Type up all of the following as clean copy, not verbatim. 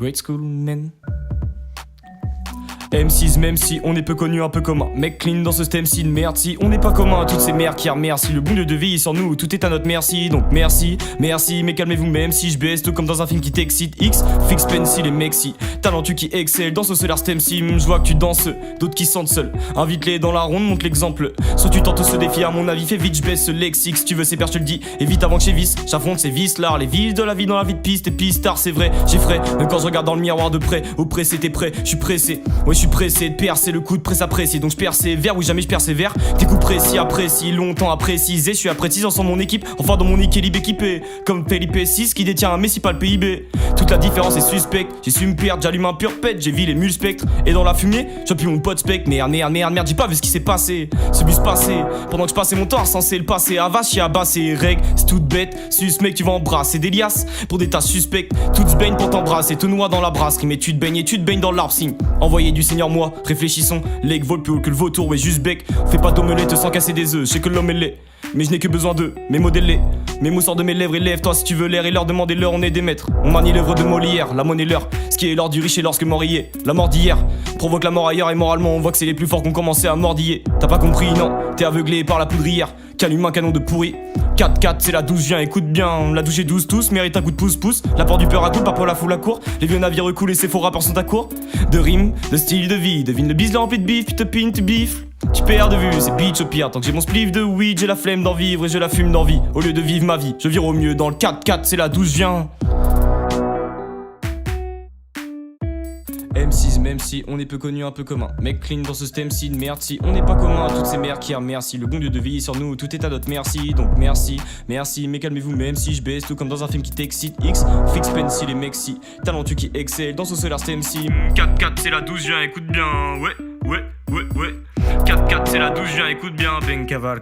Great school men. M6, même si on est peu connu, un peu commun. Mec clean dans ce stem-ci, merde si on n'est pas commun à toutes ces mères qui remercient. Le bon Dieu de veille sur nous, tout est à notre merci. Donc merci, mais calmez-vous même si je baisse tout comme dans un film qui t'excite. X, fixe pencil et mexi. Talentueux qui excelle dans ce solaire stem-ci. Je vois que tu danses, d'autres qui sentent seuls. Invite-les dans la ronde, montre l'exemple. Soit tu tentes ce défi, à mon avis, fais vite, je baisse ce lexique. Si tu veux, c'est père, je te le dis. Et vite avant que j'évisse, j'affronte ces vis là. Les vis de la vie dans la vie de piste et pistard, c'est vrai. J'ai frais, même quand je regarde dans le miroir de près. Au pressé, t'es prêt, je suis pressé. Ouais, je suis pressé de percer le coup de presse apprécié. Donc je persévère, oui jamais je persévère. Des coups précis, apprécie, longtemps à préciser. Je suis à préciser ensemble mon équipe, enfin dans mon équilibre équipé. Comme Felipe VI qui détient un Messi pas le PIB. Toute la différence est suspecte, j'ai su me perdre, j'allume un pur pet, j'ai vu les mules spectres. Et dans la fumée, j'appuie mon pote spectre. Merde, j'ai pas vu ce qui s'est passé. Ce bus passé, pendant que je passais mon temps à censer le passé. À vache, à basser, règle, c'est toute bête. Sus mec, tu vas embrasser des liasses pour des tas suspectes. Toutes se baignent pour t'embrasser, te noie dans la brasserie. Mais tu te baignes dans l'arbre signe. Envoyé du Seigneur, moi, réfléchissons. L'aigle vole plus haut que le vautour, ouais, juste bec. Fais pas d'omelette sans casser des œufs, je sais que l'homme est laid. Mais je n'ai que besoin d'eux, mes modèles. Mes mots sortent de mes lèvres et lève-toi si tu veux l'air et leur demander l'heure, on est des maîtres. On manie l'œuvre de Molière, la monnaie l'heure. Ce qui est l'or du riche et lorsque mort y est. La mort d'hier provoque la mort ailleurs et moralement on voit que c'est les plus forts qu'on commençait à mordiller. T'as pas compris, non, t'es aveuglé par la poudrière. Calume un canon de pourri. 4-4, c'est la 12, viens, écoute bien. La douche est douce, tous mérite un coup de pouce-pouce. La porte du peur à coups, pas pour la foule à court. Les vieux navires recoulent et ces faux rappeurs sont à court. De rimes, de style de vie. Devine le bise rempli de bif, puis te pine, tu bifles. Tu perds de vue, c'est bitch au pire. Tant que j'ai mon spliff de weed, j'ai la flemme d'en vivre et je la fume d'envie. Au lieu de vivre ma vie, je vire au mieux. Dans le 4-4, c'est la 12, viens. M6, même si on est peu connu, un peu commun. Mec clean dans ce stem-ci, merde si on n'est pas commun à toutes ces mères qui remercient. Le bon Dieu de veiller sur nous, tout est à notre merci. Donc merci, mais calmez-vous même si je baisse tout comme dans un film qui t'excite. X, fixe pencil et mexi. Talentueux qui excelle dans ce solaire stem-ci. 4-4, c'est la 12, viens, écoute bien. Ouais. 4-4, c'est la 12, viens, écoute bien. Ben cavale.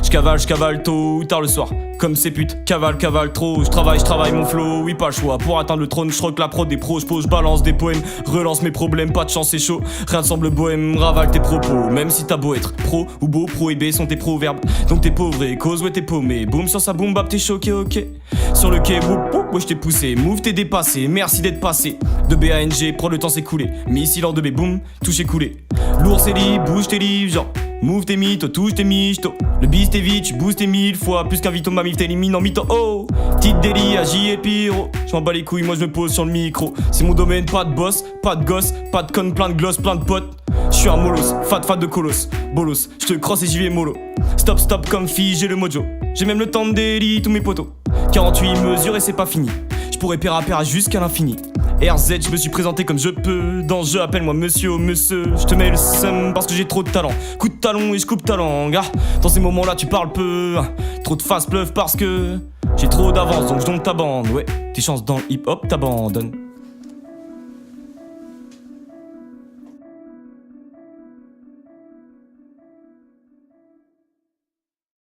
Je cavale tôt ou tard le soir. Comme ces putes, cavale trop. Je travaille mon flow, oui pas le choix. Pour atteindre le trône, je rock la prod des pros. Je balance des poèmes, relance mes problèmes. Pas de chance, c'est chaud, rien ne semble bohème. Ravale tes propos, même si t'as beau être pro ou beau. Pro et B sont tes proverbes. Donc t'es pauvre et cause, ouais t'es paumé. Boum sur sa boum bap, t'es choqué, ok. Sur le quai, ouais je t'ai poussé. Move t'es dépassé, merci d'être passé. De BANG, prends le temps s'écouler. Missile en 2B, boum, touche écoulé. Lourd c'est libre, bouge tes livres, genre. Move tes mythos, touche tes michtos. Le bis t'es vite, tu boostes tes 1000 fois. Plus qu'un vito, ma mif t'élimine en mytho. Oh, petite délit, agi et pyro. J'm'en bats les couilles, moi je me pose sur le micro. C'est mon domaine, pas de boss, pas de gosse, pas de conne, plein de gloss, plein de potes. J'suis un molos, fat de colos, bolos. J'te crosse et j'y vais mollo. Stop comme fille, j'ai le mojo. J'ai même le temps de délit, tous mes potos. 48 mesures et c'est pas fini. J'pourrais pair à pair jusqu'à l'infini. RZ, je me suis présenté comme je peux. Dans le jeu, appelle-moi monsieur. Je te mets le seum parce que j'ai trop de talent. Coup de talon et je coupe ta langue. Ah, dans ces moments-là, tu parles peu. Trop de faces pleuvent parce que j'ai trop d'avance, donc je dompe ta bande. Ouais, tes chances dans le hip-hop t'abandonnent.